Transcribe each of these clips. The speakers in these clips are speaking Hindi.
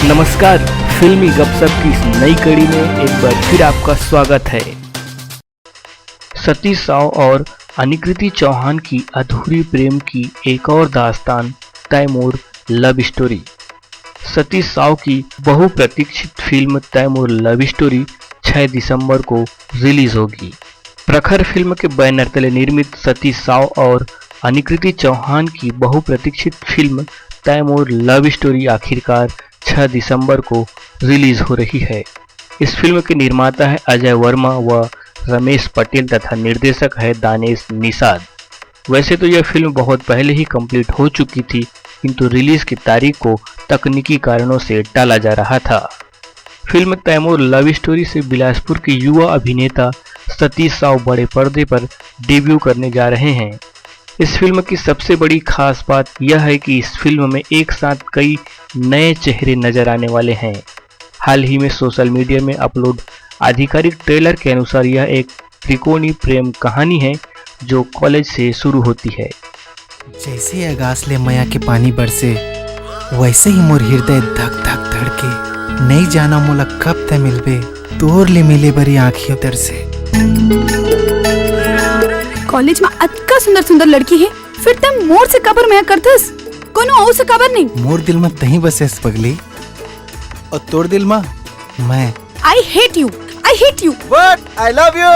नमस्कार, फिल्मी गपशप की इस नई कड़ी में एक बार फिर आपका स्वागत है। सतीश साव और अनिकृति चौहान की अधूरी प्रेम की एक और दास्तान, तैमूर लव स्टोरी। सतीश साव की बहुप्रतीक्षित फिल्म तैमूर लव स्टोरी 6 दिसंबर को रिलीज होगी। प्रखर फिल्म के बैनर तले निर्मित सतीश साव और अनिकृति चौहान की बहुप्रतीक्षित फिल्म तैमूर लव स्टोरी आखिरकार 6 दिसंबर को रिलीज हो रही है। इस फिल्म के निर्माता है अजय वर्मा व रमेश पटेल तथा निर्देशक है दानेश निषाद। वैसे तो यह फिल्म बहुत पहले ही कंप्लीट हो चुकी थी, किंतु रिलीज की तारीख को तकनीकी कारणों से टाला जा रहा था। फिल्म तैमूर लव स्टोरी से बिलासपुर के युवा अभिनेता सतीश साव बड़े पर्दे पर डेब्यू करने जा रहे हैं। इस फिल्म की सबसे बड़ी खास बात यह है कि इस फिल्म में एक साथ कई नए चेहरे नजर आने वाले हैं। हाल ही में सोशल मीडिया में अपलोड आधिकारिक ट्रेलर के अनुसार यह एक त्रिकोणीय प्रेम कहानी है जो कॉलेज से शुरू होती है। जैसे अगासले मया के पानी बरसे, वैसे ही मोर हृदय धक धक धड़के। नहीं जाना मोला कब तक मिलबे, तोर ले मिले बरी आँखियों तर से। कॉलेज में अतका सुंदर सुंदर लड़की है, फिर तुम मोर से कबर में करथस, कोनो और से कबर नहीं। मोर दिल में तही बसेस पगली, और तोर दिल में मैं। I hate you, I hate you, But I love you।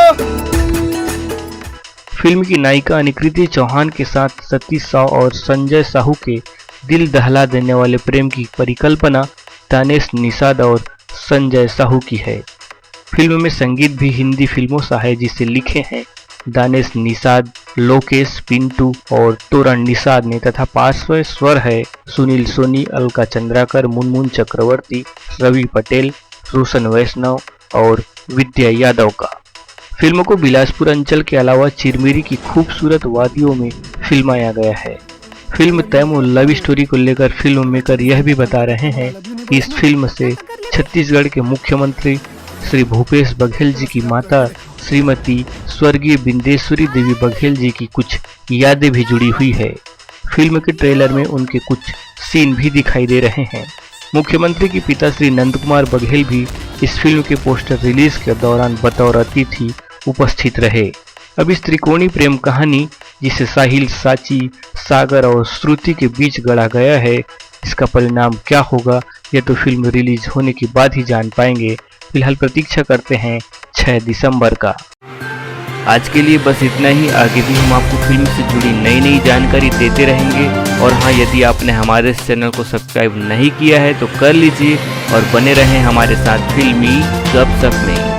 Film की नायिका अनिकृति चौहान के साथ सतीश साव और संजय साहू के दिल दहला देने वाले प्रेम की परिकल्पना दानेश निषाद और संजय साहू की है। फिल्म में संगीत भी हिंदी फिल्मों सा है जिसे लिखे हैं दानेश निषाद, लोकेश पिंटू और तोरण निषाद ने, तथा पार्श्व स्वर है सुनील सोनी, अलका चंद्राकर, मुनमुन चक्रवर्ती, रवि पटेल, रोशन वैष्णव और विद्या यादव का। फिल्म को बिलासपुर अंचल के अलावा चिरमिरी की खूबसूरत वादियों में फिल्माया गया है। फिल्म तैमूर लव स्टोरी को लेकर फिल्म मेकर यह भी बता रहे हैं कि इस फिल्म से छत्तीसगढ़ के मुख्यमंत्री श्री भूपेश बघेल जी की माता श्रीमती स्वर्गीय बिंदेश्वरी देवी बघेल जी की कुछ यादें भी जुड़ी हुई है। फिल्म के ट्रेलर में उनके कुछ सीन भी दिखाई दे रहे हैं। मुख्यमंत्री के पिता श्री नंद कुमार बघेल भी इस फिल्म के पोस्टर रिलीज के दौरान बतौर अतिथि उपस्थित रहे। अब इस त्रिकोणीय प्रेम कहानी जिसे साहिल, साची, सागर और श्रुति के बीच गढ़ा गया है, इसका परिणाम क्या होगा यह तो फिल्म रिलीज होने के बाद ही जान पाएंगे। फिलहाल प्रतीक्षा करते हैं 6 दिसंबर का। आज के लिए बस इतना ही। आगे भी हम आपको फिल्म से जुड़ी नई नई जानकारी देते रहेंगे। और हाँ, यदि आपने हमारे इस चैनल को सब्सक्राइब नहीं किया है तो कर लीजिए और बने रहें हमारे साथ फिल्मी गपशप में।